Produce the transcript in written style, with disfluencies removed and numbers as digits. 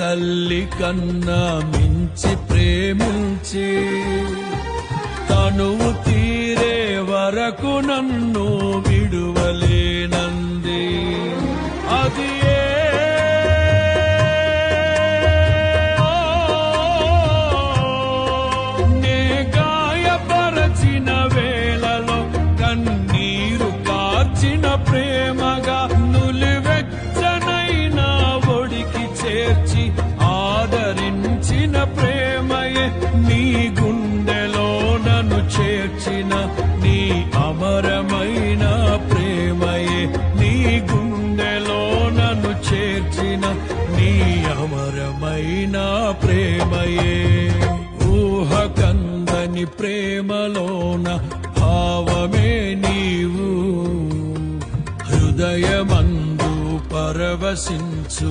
తల్లి కన్నా మించి ప్రేమించి తనువు తీరే వరకు నన్ను విడువలేనంది. అది నే గాయపరచిన వేళలో కన్నీరు కార్చిన ప్రేమగా నులివెచ్చనైనా ఒడికి చేర్చి ఆదరించిన ప్రేమయే నీ గుండెలో నన్ను చేర్చిన నీ అమరమైన ప్రేమయే నీ గుండెలో నన్ను చేర్చిన నీ అమరమైన ప్రేమయే. ఊహకందని ప్రేమలోన భావమే నీవు హృదయమందు పరవశించు